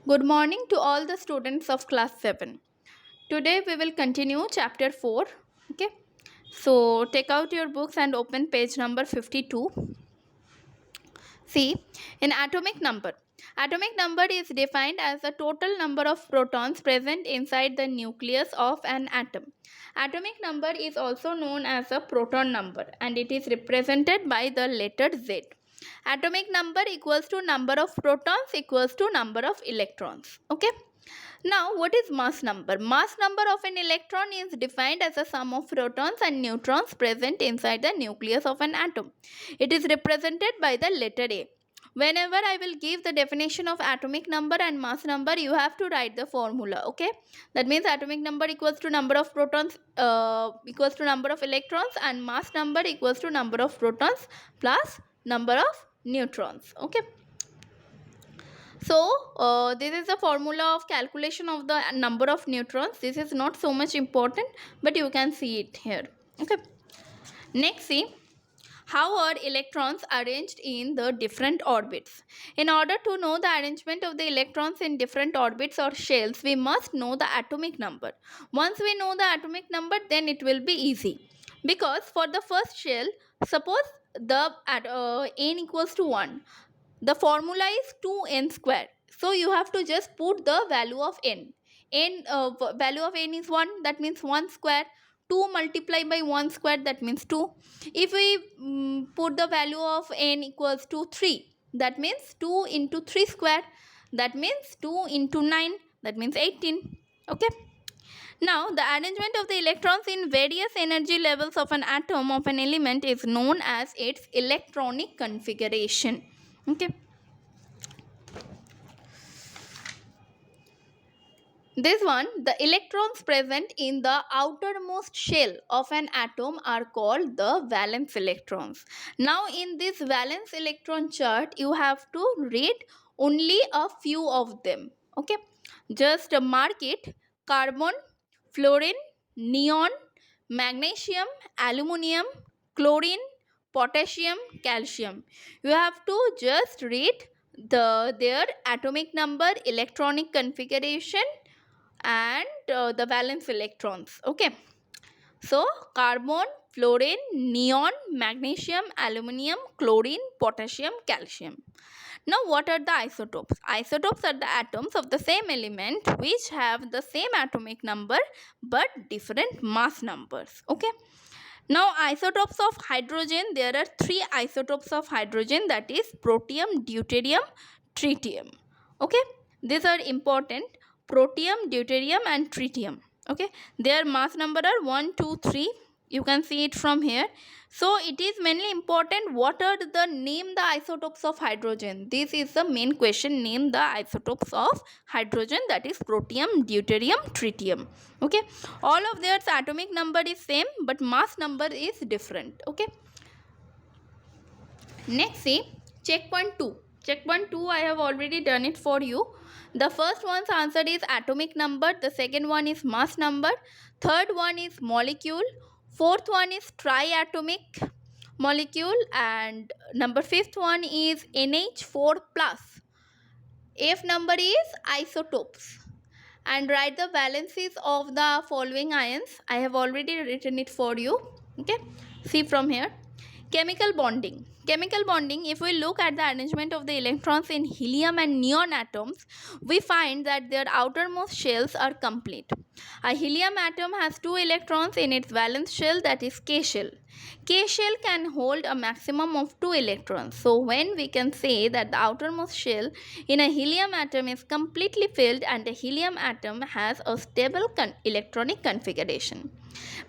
Good morning to all the students of class 7. Today we will continue chapter 4. Okay. So take out your books and open page number 52. See, in atomic number is defined as the total number of protons present inside the nucleus of an atom. Atomic number is also known as a proton number and it is represented by the letter Z. Atomic number equals to number of protons equals to number of electrons. Okay. Now, what is mass number? Mass number of an electron is defined as the sum of protons and neutrons present inside the nucleus of an atom. It is represented by the letter A. Whenever I will give the definition of atomic number and mass number, you have to write the formula. Okay, that means atomic number equals to number of protons equals to number of electrons, and mass number equals to number of protons plus number of neutrons. Okay. So, this is the formula of calculation of the number of neutrons. This is not so much important, but you can see it here. Okay. Next, see how are electrons arranged in the different orbits. In order to know the arrangement of the electrons in different orbits or shells, we must know the atomic number. Once we know the atomic number, then it will be easy. Because for the first shell, suppose the n equals to 1. The formula is 2n square. So you have to just put the value of n. Value of n is 1, that means 1 square. 2 multiplied by 1 square, that means 2. If we put the value of n equals to 3, that means 2 into 3 square, that means 2 into 9, that means 18. Okay. Now, the arrangement of the electrons in various energy levels of an atom of an element is known as its electronic configuration. Okay. This one, the electrons present in the outermost shell of an atom are called the valence electrons. Now, in this valence electron chart, you have to read only a few of them. Okay. Just mark it: carbon, fluorine, neon, magnesium, aluminium, chlorine, potassium, calcium. You have to just read their atomic number, electronic configuration, and the valence electrons. Okay. So, carbon, fluorine, neon, magnesium, aluminium, chlorine, potassium, calcium. Now, what are the isotopes? Isotopes are the atoms of the same element which have the same atomic number but different mass numbers. Okay. Now, isotopes of hydrogen, there are 3 isotopes of hydrogen, that is protium, deuterium, tritium. Okay. These are important: protium, deuterium and tritium. Okay. Their mass number are 1, 2, 3. You can see it from here. So, it is mainly important what are the name the isotopes of hydrogen. This is the main question: name the isotopes of hydrogen, that is protium, deuterium, tritium. Okay. All of their atomic number is same but mass number is different. Okay. Next, see checkpoint 2. Checkpoint 2, I have already done it for you. The first one's answer is atomic number, the second one is mass number, third one is molecule, fourth one is triatomic molecule, and number fifth one is NH4 plus. F number is isotopes. And write the valencies of the following ions. I have already written it for you. Okay. See from here. Chemical bonding. Chemical bonding, if we look at the arrangement of the electrons in helium and neon atoms, we find that their outermost shells are complete. A helium atom has 2 electrons in its valence shell, that is K shell. K shell can hold a maximum of 2 electrons. So, when we can say that the outermost shell in a helium atom is completely filled and a helium atom has a stable electronic configuration.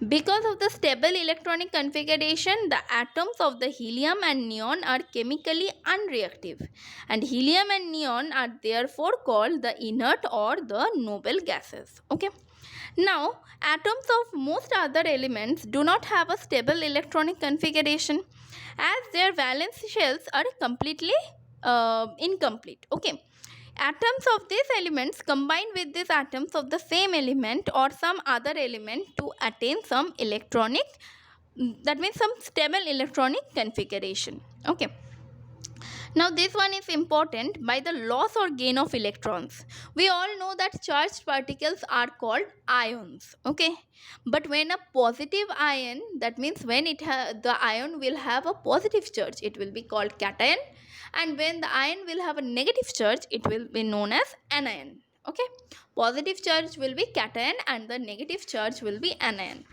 Because of the stable electronic configuration, the atoms of the helium and neon are chemically unreactive, and helium and neon are therefore called the inert or the noble gases. Okay. Now, atoms of most other elements do not have a stable electronic configuration as their valence shells are completely incomplete. Okay. Atoms of these elements combine with these atoms of the same element or some other element to attain some electronic, that means some stable electronic configuration. Okay. Now this one is important. By the loss or gain of electrons, we all know that charged particles are called ions, okay? But when a positive ion, that means when the ion will have a positive charge, it will be called cation, and when the ion will have a negative charge, it will be known as anion, okay? Positive charge will be cation and the negative charge will be anion.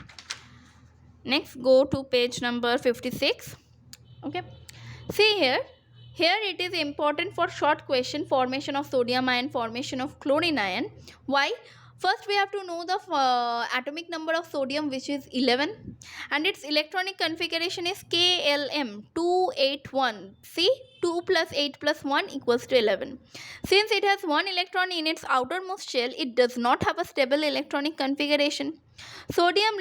Next, go to page number 56, okay? See here it is important for short question, formation of sodium ion, formation of chlorine ion. Why? First we have to know the atomic number of sodium, which is 11, and its electronic configuration is KLM 281. See, 2 plus 8 plus 1 equals to 11. Since it has one electron in its outermost shell, it does not have a stable electronic configuration. Sodium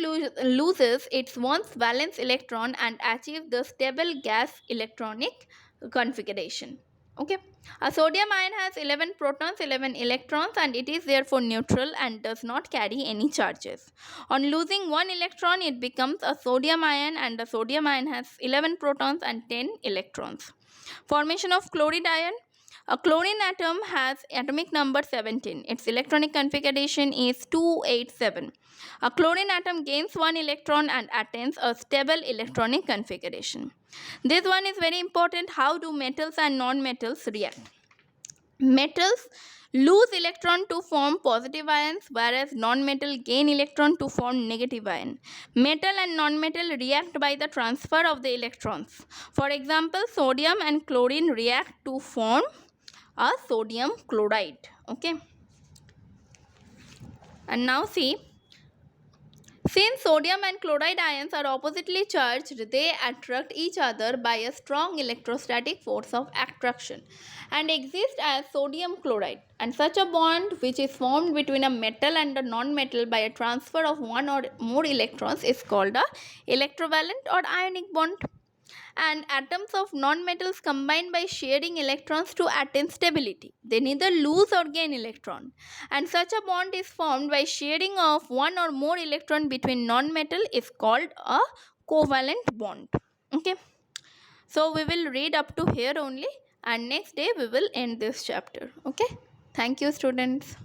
loses its once valence electron and achieves the stable gas electronic configuration. Okay, a sodium ion has 11 protons, 11 electrons, and it is therefore neutral and does not carry any charges. On losing one electron, it becomes a sodium ion, and the sodium ion has 11 protons and 10 electrons. Formation of chloride ion. A chlorine atom has atomic number 17. Its electronic configuration is 287. A chlorine atom gains one electron and attains a stable electronic configuration. This one is very important. How do metals and non-metals react? Metals lose electron to form positive ions, whereas non-metal gain electron to form negative ion. Metal and non-metal react by the transfer of the electrons. For example, sodium and chlorine react to form a sodium chloride. Okay, and now see, since sodium and chloride ions are oppositely charged, they attract each other by a strong electrostatic force of attraction and exist as sodium chloride. And such a bond, which is formed between a metal and a non-metal by a transfer of one or more electrons, is called a electrovalent or ionic bond. And atoms of non-metals combine by sharing electrons to attain stability. They neither lose or gain electron, and such a bond is formed by sharing of one or more electron between non-metal is called a covalent bond. Okay, so we will read up to here only, and next day we will end this chapter. Okay, thank you students.